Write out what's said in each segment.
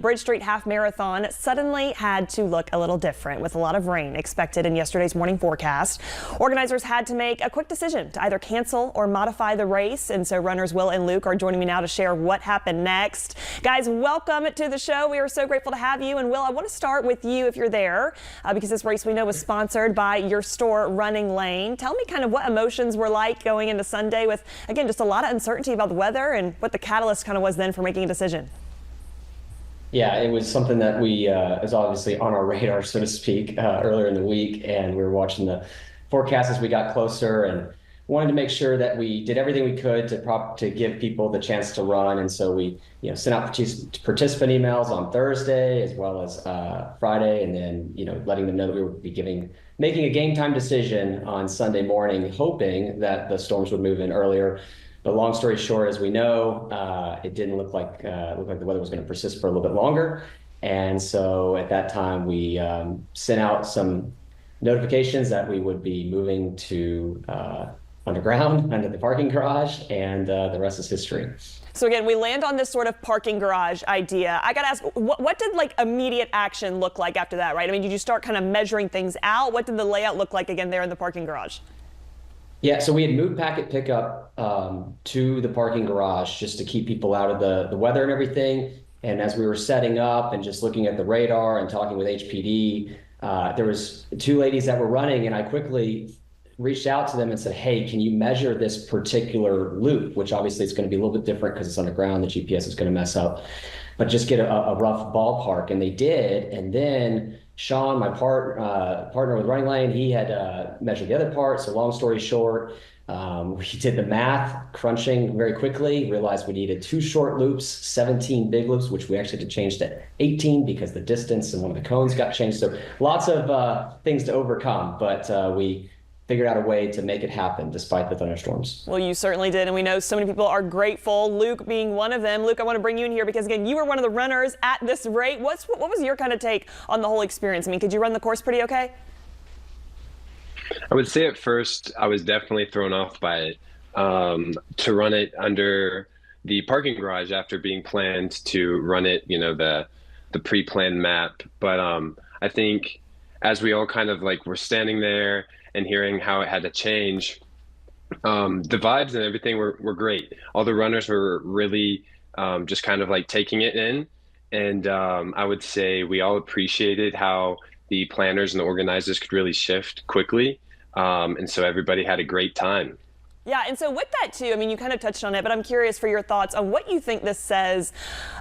Bridge Street Half Marathon suddenly had to look a little different with a lot of rain expected in yesterday's morning forecast. Organizers had to make a quick decision to either cancel or modify the race, and so runners Will and Luke are joining me now to share what happened next. Guys, welcome to the show. We are so grateful to have you. And Will, I want to start with you if you're there, because this race we know was sponsored by your store Running Lane. Tell me kind of what emotions were like going into Sunday with, again, just a lot of uncertainty about the weather and what the catalyst kind of was then for making a decision. Yeah, it was something that we is obviously on our radar, so to speak, earlier in the week, and we were watching the forecast as we got closer and wanted to make sure that we did everything we could to give people the chance to run. And so we sent out participant emails on Thursday as well as Friday, and then letting them know that we would be making a game time decision on Sunday morning, hoping that the storms would move in earlier. But long story short, as we know, it didn't look like the weather was going to persist for a little bit longer. And so at that time, we sent out some notifications that we would be moving to underground, under the parking garage, and the rest is history. So again, we land on this sort of parking garage idea. I got to ask, what did immediate action look like after that, right? I mean, did you start kind of measuring things out? What did the layout look like again there in the parking garage? Yeah, so we had moved packet pickup to the parking garage just to keep people out of the weather and everything. And as we were setting up and just looking at the radar and talking with HPD, there was two ladies that were running, and I quickly reached out to them and said, hey, can you measure this particular loop, which obviously is going to be a little bit different because it's underground, the GPS is going to mess up, but just get a rough ballpark. And they did. And then Sean, my partner with Running Lane, he had measured the other part. So long story short, we did the math, crunching very quickly, realized we needed 2 short loops, 17 big loops, which we actually had to change to 18 because the distance and one of the cones got changed. So lots of things to overcome, but we figured out a way to make it happen despite the thunderstorms. Well, you certainly did, and we know so many people are grateful, Luke being one of them. Luke, I want to bring you in here because, again, you were one of the runners at this rate. What was your kind of take on the whole experience? I mean, could you run the course pretty okay? I would say at first I was definitely thrown off by it. To run it under the parking garage after being planned to run it, the pre-planned map. But I think as we all kind of were standing there and hearing how it had to change, the vibes and everything were great. All the runners were really just kind of taking it in. And I would say we all appreciated how the planners and the organizers could really shift quickly. And so everybody had a great time. Yeah, and so with that too, I mean, you kind of touched on it, but I'm curious for your thoughts on what you think this says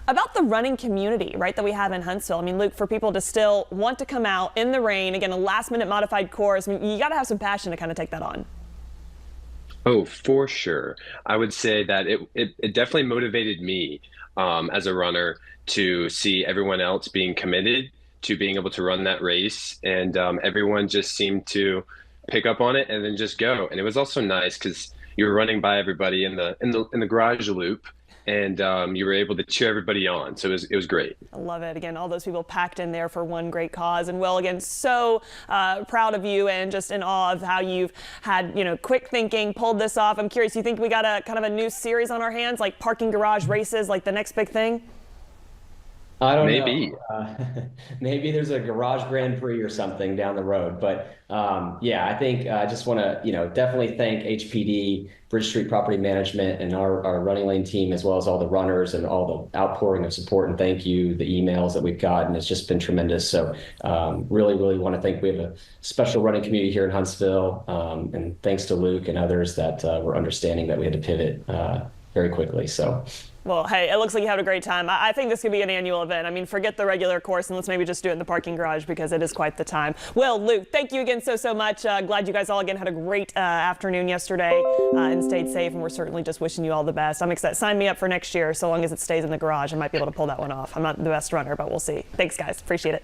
about the running community, right, that we have in Huntsville. I mean, Luke, for people to still want to come out in the rain, again, a last-minute modified course, I mean, you got to have some passion to kind of take that on. Oh, for sure. I would say that it definitely motivated me as a runner to see everyone else being committed to being able to run that race, and everyone just seemed to pick up on it and then just go. And it was also nice because you were running by everybody in the garage loop, and you were able to cheer everybody on. So it was great. I love it. Again, all those people packed in there for one great cause. And Will, again, so proud of you and just in awe of how you've had, quick thinking, pulled this off. I'm curious, you think we got a kind of a new series on our hands, like parking garage races, like the next big thing? I don't know. Maybe there's a garage Grand Prix or something down the road. But yeah, I think I just want to, definitely thank HPD, Bridge Street Property Management, and our Running Lane team, as well as all the runners and all the outpouring of support and thank you, the emails that we've gotten. It's just been tremendous. So really, really want to thank, we have a special running community here in Huntsville. And thanks to Luke and others that were understanding that we had to pivot very quickly. So. Well, hey, it looks like you had a great time. I think this could be an annual event. I mean, forget the regular course and let's maybe just do it in the parking garage because it is quite the time. Will, Luke, thank you again so much. Glad you guys all again had a great afternoon yesterday and stayed safe, and we're certainly just wishing you all the best. I'm excited. Sign me up for next year so long as it stays in the garage. I might be able to pull that one off. I'm not the best runner, but we'll see. Thanks, guys. Appreciate it.